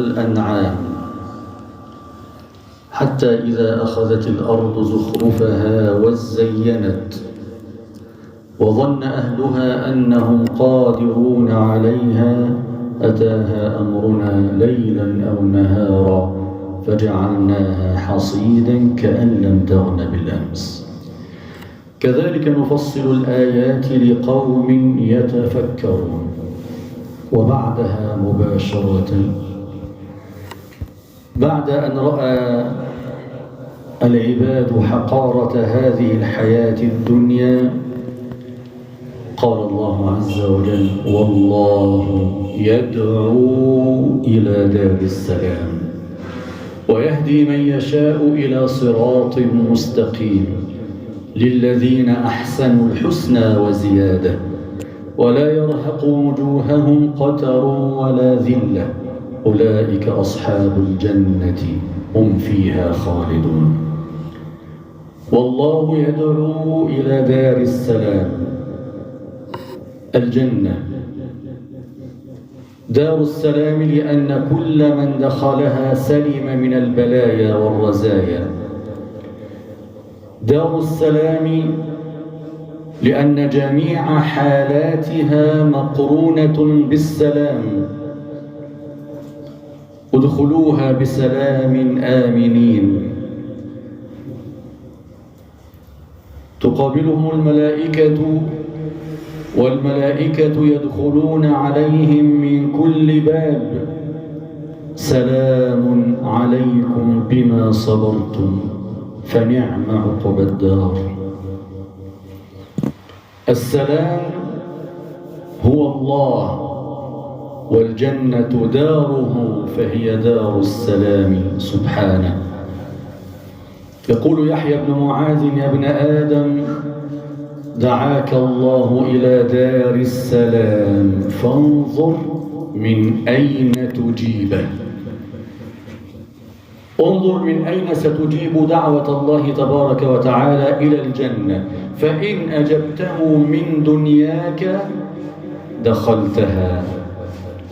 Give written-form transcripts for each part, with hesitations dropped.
والأنعام، حتى إذا أخذت الأرض زخرفها وزينت وظن أهلها أنهم قادرون عليها أتاها أمرنا ليلا أو نهارا فجعلناها حصيدا كأن لم تغن بالأمس. كذلك نفصل الآيات لقوم يتفكرون. وبعدها مباشرة بعد أن رأى العباد حقارة هذه الحياة الدنيا قال الله عز وجل: والله يدعو إلى دار السلام ويهدي من يشاء إلى صراط مستقيم للذين أحسنوا الحسنى وزيادة ولا يرهق وجوههم قتر ولا ذلة أولئك أصحاب الجنة هم فيها خالدون. والله يدعو إلى دار السلام، الجنة دار السلام، لأن كل من دخلها سلم من البلايا والرزايا. دار السلام لأن جميع حالاتها مقرونة بالسلام. ادخلوها بسلام آمنين. تقابلهم الملائكة والملائكة يدخلون عليهم من كل باب: سلام عليكم بما صبرتم فنعم عقبى الدار. السلام هو الله، والجنة داره فهي دار السلام سبحانه. يقول يحيى بن معاذ: يا ابن آدم دعاك الله إلى دار السلام فانظر من أين تجيبه. انظر من أين ستجيب دعوة الله تبارك وتعالى إلى الجنة، فإن أجبته من دنياك دخلتها،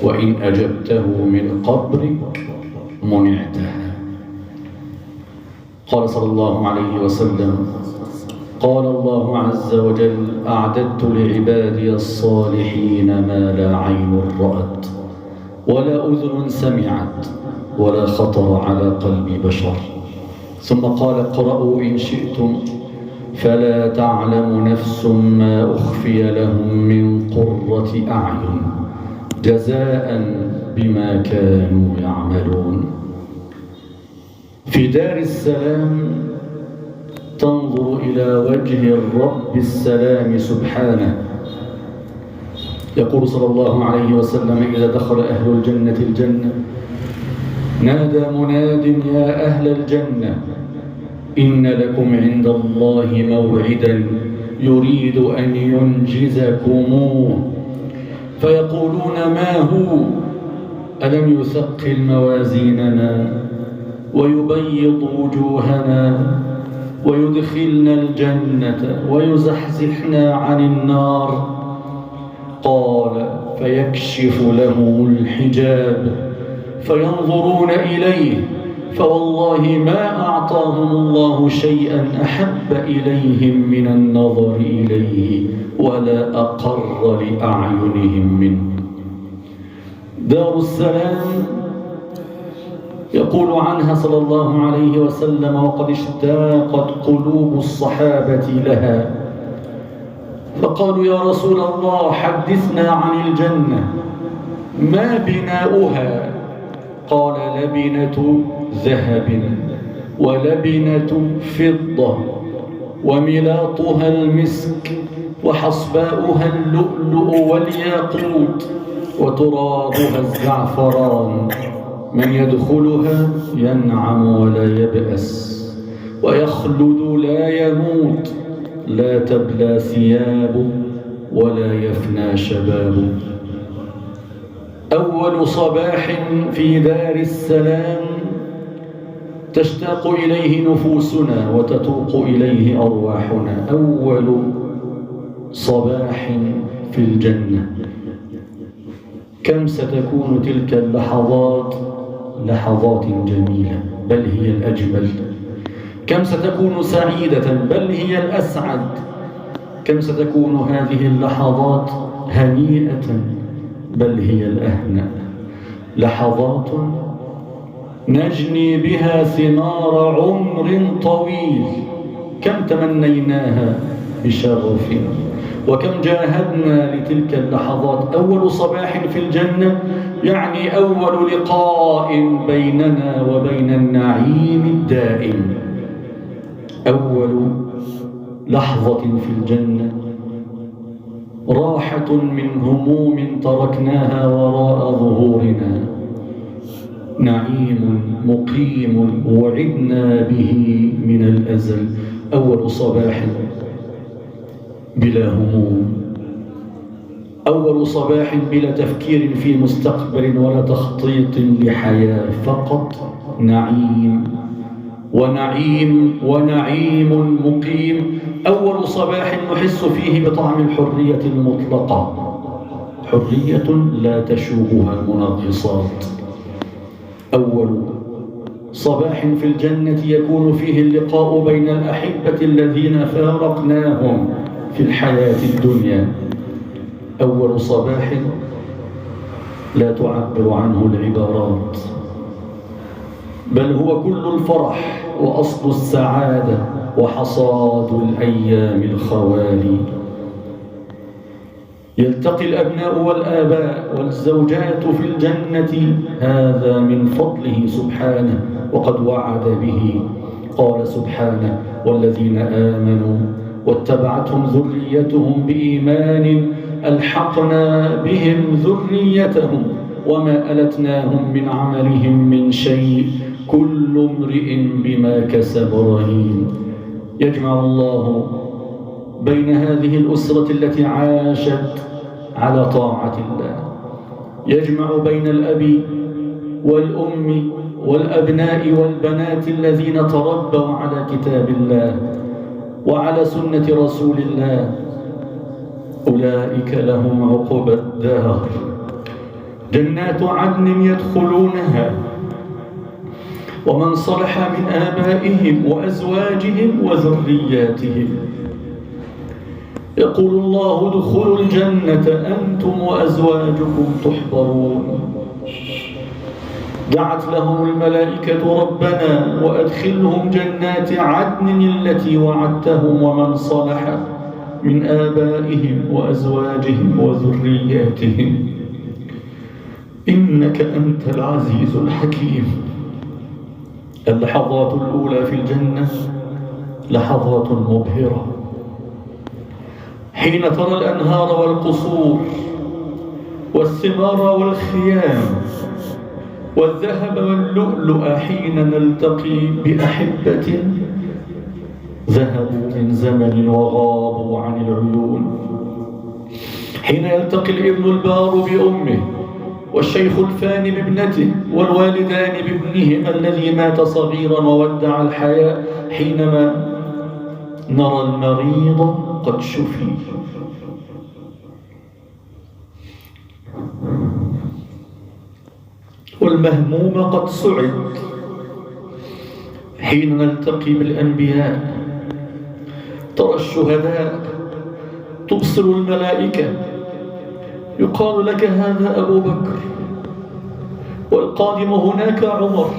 وإن أجبته من قبرك منعتها. قال صلى الله عليه وسلم: قال الله عز وجل: أعددت لعبادي الصالحين ما لا عين رأت ولا أذن سمعت ولا خطر على قلب بشر. ثم قال: اقرأوا إن شئتم فلا تعلم نفس ما أخفي لهم من قرة أعين جزاء بما كانوا يعملون. في دار السلام تنظر إلى وجه الرب السلام سبحانه. يقول صلى الله عليه وسلم: إذا دخل أهل الجنة الجنة نادى مناد: يا أهل الجنة إن لكم عند الله موعدا يريد أن ينجزكموه. فيقولون: ما هو؟ ألم يثقل موازيننا ويبيض وجوهنا ويدخلنا الجنة ويزحزحنا عن النار؟ قال: فيكشف لهم الحجاب فينظرون إليه، فوالله ما أعطاهم الله شيئا أحب إليهم من النظر إليه ولا أقر لأعينهم منه. دار السلام يقول عنها صلى الله عليه وسلم: وقد اشتاقت قلوب الصحابة لها، فقالوا: يا رسول الله حدثنا عن الجنة، ما بناؤها؟ قال: لبنة ذهب ولبنة فضة وملاطها المسك وحصباؤها اللؤلؤ والياقوت وترابها الزعفران، من يدخلها ينعم ولا يبأس ويخلد لا يموت، لا تبلى ثيابه ولا يفنى شبابه. أول صباح في دار السلام تشتاق إليه نفوسنا وتتوق إليه أرواحنا. أول صباح في الجنة. كم ستكون تلك اللحظات لحظات جميلة بل هي الأجمل، كم ستكون سعيدة بل هي الأسعد، كم ستكون هذه اللحظات هنيئة بل هي الأهنأ، لحظات نجني بها ثمار عمر طويل كم تمنيناها بشغف وكم جاهدنا لتلك اللحظات. أول صباح في الجنة يعني أول لقاء بيننا وبين النعيم الدائم، أول لحظة في الجنة راحة من هموم تركناها وراء ظهورنا، نعيم مقيم وعدنا به من الأزل، أول صباح بلا هموم، أول صباح بلا تفكير في مستقبل ولا تخطيط لحياة، فقط نعيم ونعيم ونعيم مقيم، أول صباح نحس فيه بطعم الحرية المطلقة، حرية لا تشوبها المنغصات. أول صباح في الجنة يكون فيه اللقاء بين الأحبة الذين فارقناهم في الحياة الدنيا، أول صباح لا تعبر عنه العبارات بل هو كل الفرح وأصل السعادة وحصاد الأيام الخوالي. يلتقي الأبناء والآباء والزوجات في الجنة، هذا من فضله سبحانه وقد وعد به، قال سبحانه: والذين آمنوا واتبعتهم ذريتهم بإيمان ألحقنا بهم ذريتهم وما ألتناهم من عملهم من شيء كل امرئ بما كسب رهين. يجمع الله بين هذه الأسرة التي عاشت على طاعة الله، يجمع بين الأب والأم والأبناء والبنات الذين تربوا على كتاب الله وعلى سنة رسول الله، أولئك لهم عقبى الدار، جنات عدن يدخلونها ومن صلح من آبائهم وأزواجهم وذرياتهم. يقول الله: ادخلوا الجنة أنتم وأزواجكم تحبرون. دعت لهم الملائكة: ربنا وأدخلهم جنات عدن التي وعدتهم ومن صلح من آبائهم وأزواجهم وذرياتهم إنك أنت العزيز الحكيم. اللحظات الأولى في الجنة لحظات مبهرة، حين ترى الأنهار والقصور والثمار والخيام والذهب واللؤلؤ، حين نلتقي بأحبة ذهبوا من زمن وغابوا عن العيون، حين يلتقي الابن البار بأمه والشيخ الفاني بابنته والوالدان بابنهما الذي مات صغيرا وودع الحياة، حينما نرى المريض قد شفي، والمهموم قد سعد، حين نلتقي بالأنبياء ترى الشهداء، تبصر الملائكة، يقال لك: هذا أبو بكر، والقادم هناك عمر،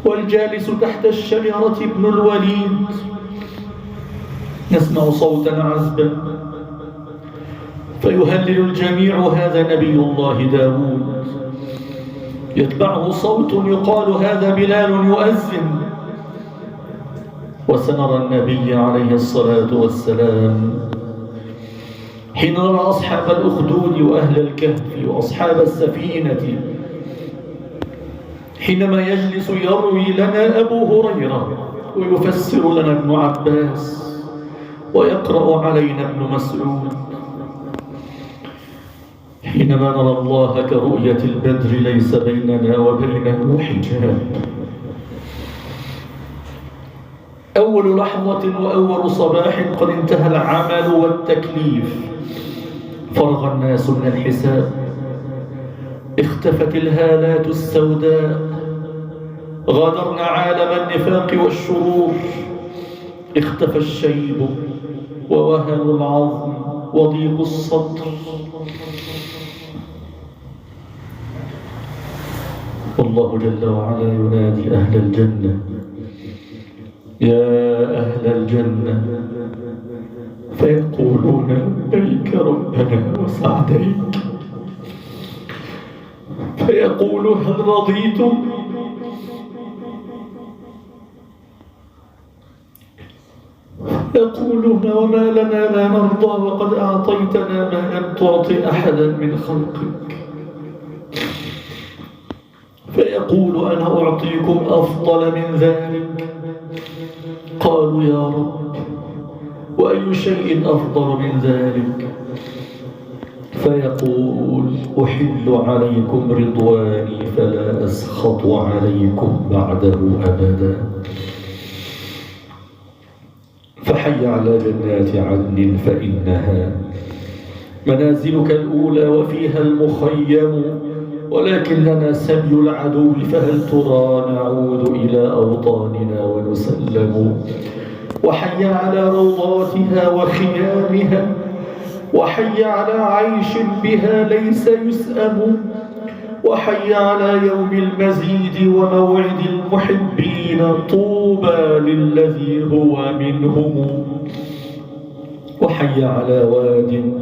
والجالس تحت الشجرة ابن الوليد. نسمع صوتا عذبا فيهلل الجميع: هذا نبي الله داود. يتبعه صوت يقال: هذا بلال يؤذن. وسنرى النبي عليه الصلاة والسلام، حين نرى أصحاب الأخدود وأهل الكهف وأصحاب السفينة، حينما يجلس يروي لنا أبو هريرة ويفسر لنا ابن عباس ويقرأ علينا ابن مسعود، حينما نرى الله كرؤية البدر ليس بيننا وبينه حجاب. أول لحظة وأول صباح قد انتهى العمل والتكليف، فرغ الناس من الحساب، اختفت الهالات السوداء، غادرنا عالم النفاق والشرور، اختفى الشيب ووهن العظم وضيق الصدر. والله جل وعلا ينادي أهل الجنة: يا أهل الجنة، فيقولون لبيك ربنا وسعديك، فيقول: هل رضيتم؟ يقولون: وما لنا لا نرضى وقد أعطيتنا ما لم تعطي أحدا من خلقك. فيقول: أنا أعطيكم أفضل من ذلك. قالوا: يا رب، وأي شيء أفضل من ذلك؟ فيقول: أحل عليكم رضواني فلا أسخط عليكم بعده أبدا. فحي على جنات عدن فإنها منازلك الأولى وفيها المخيم، ولكننا سبي العدو، فهل ترى نعود إلى أوطاننا ونسلم. وحي على روضاتها وخيامها، وحي على عيش بها ليس يسأم، وحي على يوم المزيد وموعد المحبين، طوبى للذي هو منهم. وحي على واد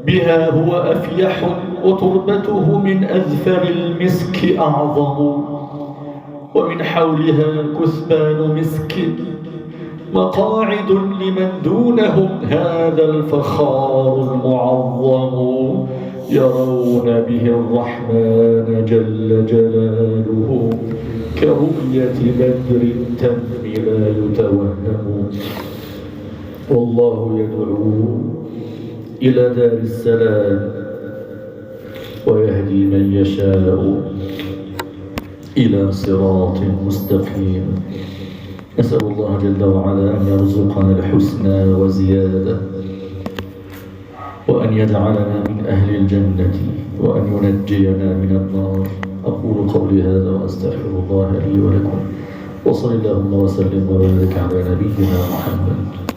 بها هو أفيح، وتربته من أذفر المسك أعظم، ومن حولها كثبان مسك، مقاعد لمن دونهم هذا الفخار المعظم، يرون به الرحمن جل جلاله كرؤية بدر التم لا يتوهم. والله يدعو إلى دار السلام ويهدي من يشاء إلى صراط مستقيم. نسأل الله جل وعلا أن يرزقنا الحسنى وزيادة، وأن يجعلنا من أهل الجنة، وأن ينجينا من النار. أقول قولي هذا وأستغفر الله لي ولكم، وصل اللهم وسلم وبارك على نبينا محمد.